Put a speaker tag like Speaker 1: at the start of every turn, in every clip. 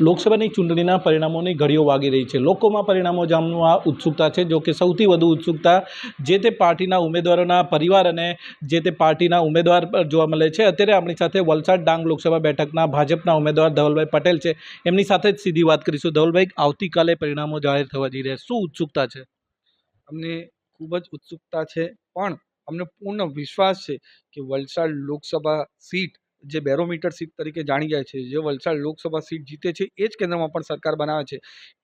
Speaker 1: લોકસભાની ચૂંટણીના પરિણામોની ઘડીઓ વાગી રહી છે। લોકોમાં પરિણામો જાણવા ઉત્સુકતા છે। જો કે સૌથી વધુ ઉત્સુકતા જે તે પાર્ટીના ઉમેદવારોના પરિવાર અને જે તે પાર્ટીના ઉમેદવાર પર જોવા મળે છે। અત્યારે આપણી સાથે વલસાડ ડાંગ લોકસભા બેઠકના ભાજપના ઉમેદવાર ધવલભાઈ પટેલ છે। એમની સાથે જ સીધી વાત કરીશું। ધવલભાઈ, આવતીકાલે પરિણામો જાહેર થવા જઈ રહ્યા છે, શું ઉત્સુકતા છે?
Speaker 2: અમને ખૂબ જ ઉત્સુકતા છે, પણ અમને પૂર્ણ વિશ્વાસ છે કે વલસાડ લોકસભા સીટ જે બેરોમીટર સીટ તરીકે જાણી જાય છે, જે વલસાડ લોકસભા સીટ જીતે છે એ જ કેન્દ્રમાં પણ સરકાર બનાવે છે।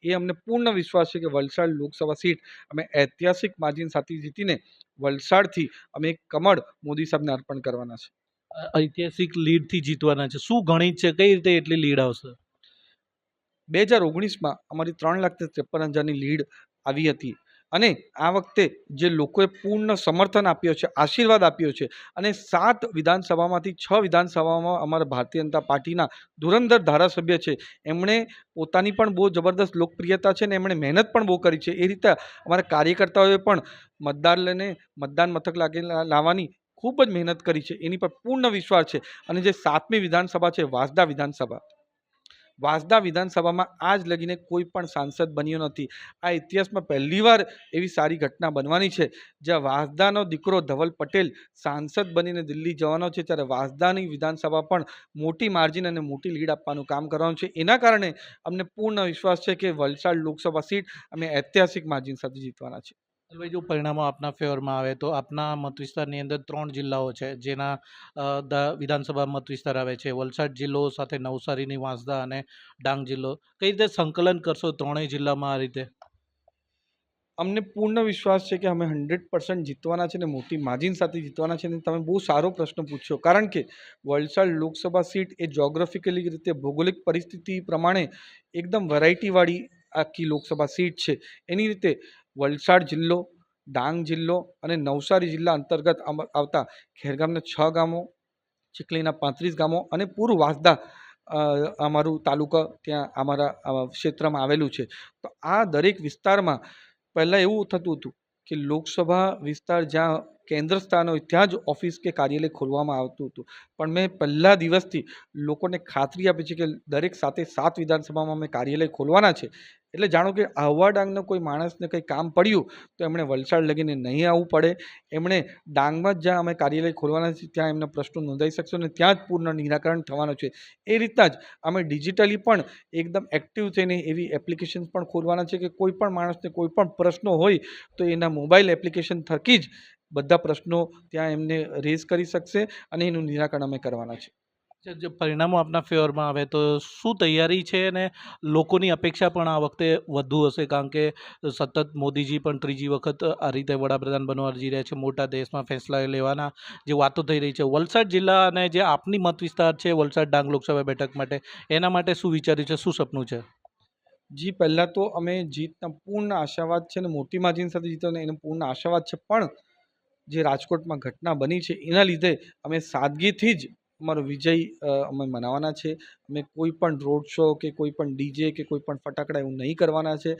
Speaker 2: એ અમને પૂર્ણ વિશ્વાસ છે કે વલસાડ લોકસભા સીટ અમે ઐતિહાસિક માર્જિન સાથે જીતીને વલસાડથી અમે એક કમળ મોદી સાહેબને અર્પણ કરવાના છે।
Speaker 1: ઐતિહાસિક લીડથી જીતવાના છે, શું ગણિત છે, કઈ રીતે એટલી લીડ આવશે?
Speaker 2: 2019માં અમારી 3,53,000ની લીડ આવી હતી અને આ વખતે જે લોકોએ પૂર્ણ સમર્થન આપ્યો છે, આશીર્વાદ આપ્યો છે અને 7 વિધાનસભામાંથી 6 વિધાનસભામાં અમારા ભારતીય જનતા પાર્ટીના ધુરંધર ધારાસભ્ય છે, એમણે પોતાની પણ બહુ જબરદસ્ત લોકપ્રિયતા છે ને એમણે મહેનત પણ બહુ કરી છે। એ રીતે અમારા કાર્યકર્તાઓએ પણ મતદાર લઈને મતદાન મથક લાવવાની ખૂબ જ મહેનત કરી છે, એની પર પૂર્ણ વિશ્વાસ છે। અને જે 7મી વિધાનસભા છે વાંસદા વિધાનસભામાં આજ લગીને કોઈ પણ સાંસદ બન્યો નથી। આ ઇતિહાસમાં પહેલીવાર એવી સારી ઘટના બનવાની છે જ્યાં વાંસદાનો દીકરો ધવલ પટેલ સાંસદ બનીને દિલ્હી જવાનો છે, ત્યારે વાંસદાની વિધાનસભા પણ મોટી માર્જિન અને મોટી લીડ આપવાનું કામ કરવાનું છે। એના કારણે અમને પૂર્ણ વિશ્વાસ છે કે વલસાડ લોકસભા સીટ અમે ઐતિહાસિક માર્જિન સાથે જીતવાના છે।
Speaker 1: ભાઈ, જો પરિણામો આપના ફેવરમાં આવે તો આપના મત વિસ્તારની અંદર 3 જિલ્લાઓ છે જેના વિધાનસભા મત વિસ્તાર આવે છે, વલસાડ જિલ્લો સાથે નવસારીની વાંસદા અને ડાંગ જિલ્લો। કઈ રીતે સંકલન કરશો ત્રણેય જિલ્લામાં આ રીતે?
Speaker 2: અમને પૂર્ણ વિશ્વાસ છે કે અમે 100% જીતવાના છે ને મોટી માર્જિન સાથે જીતવાના છે। અને તમે બહુ સારો પ્રશ્ન પૂછ્યો, કારણ કે વલસાડ લોકસભા સીટ એ જોગ્રાફિકલી રીતે ભૌગોલિક પરિસ્થિતિ પ્રમાણે એકદમ વેરાયટીવાળી આખી લોકસભા સીટ છે। એની રીતે વલસાડ જિલ્લો, ડાંગ જિલ્લો અને નવસારી જિલ્લા અંતર્ગત આવતા ખેરગામના 6 ગામો, ચીખલીના 35 ગામો અને પૂર્વ વાંસદા અમારું તાલુકા ત્યાં અમારા ક્ષેત્રમાં આવેલું છે। તો આ દરેક વિસ્તારમાં પહેલાં એવું થતું હતું કે લોકસભા વિસ્તાર જ્યાં કેન્દ્ર સ્થાન હોય ત્યાં જ ઓફિસ કે કાર્યાલય ખોલવામાં આવતું હતું, પણ મેં પહેલા દિવસથી લોકોને ખાતરી આપી છે કે દરેક 7 વિધાનસભામાં અમે કાર્યાલય ખોલવાના છે। એટલે જાણો કે આહવા ડાંગનો કોઈ માણસને કંઈ કામ પડ્યું તો એમણે વલસાડ લગીને નહીં આવવું પડે, એમણે ડાંગમાં જ જ્યાં અમે કાર્યાલય ખોલવાના છે ત્યાં એમના પ્રશ્નો નોંધાઈ શકશે અને ત્યાં જ પૂર્ણ નિરાકરણ થવાનું છે। એ રીતના જ અમે ડિજિટલી પણ એકદમ એક્ટિવ થઈને એવી એપ્લિકેશન્સ પણ ખોલવાના છે કે કોઈ પણ માણસને કોઈ પણ પ્રશ્નો હોય તો એના મોબાઈલ એપ્લિકેશન થકી જ બધા પ્રશ્નો ત્યાં એમને રેઝ કરી શકશે અને એનું નિરાકરણ અમે કરવાના છે।
Speaker 1: જે પરિણામો આપના ફેવરમાં આવે તો શું તૈયારી છે, અને લોકોની અપેક્ષા પણ આ વખતે વધુ હશે, કારણ કે સતત મોદીજી પણ ત્રીજી વખત આ રીતે વડાપ્રધાન બનવા જઈ રહ્યા છે, મોટા દેશમાં ફેસલા લેવાના જે વાતો થઈ રહી છે। વલસાડ જિલ્લા અને જે આપની મત વિસ્તાર છે વલસાડ ડાંગ લોકસભા બેઠક માટે, એના માટે શું વિચાર્યું છે, શું સપનું છે?
Speaker 2: જી, પહેલાં તો અમે જીતના પૂર્ણ આશાવાદ છે ને મોટી માર્જિન સાથે જીતવાનો એનો પૂર્ણ આશાવાદ છે, પણ જે રાજકોટમાં ઘટના બની છે એના લીધે અમે સાદગીથી જ અમારો વિજય અમે મનાવવાના છે। અમે કોઈ પણ રોડ શો કે કોઈ પણ ડીજે કે કોઈ પણ ફટાકડા એવું નહીં કરવાના છે।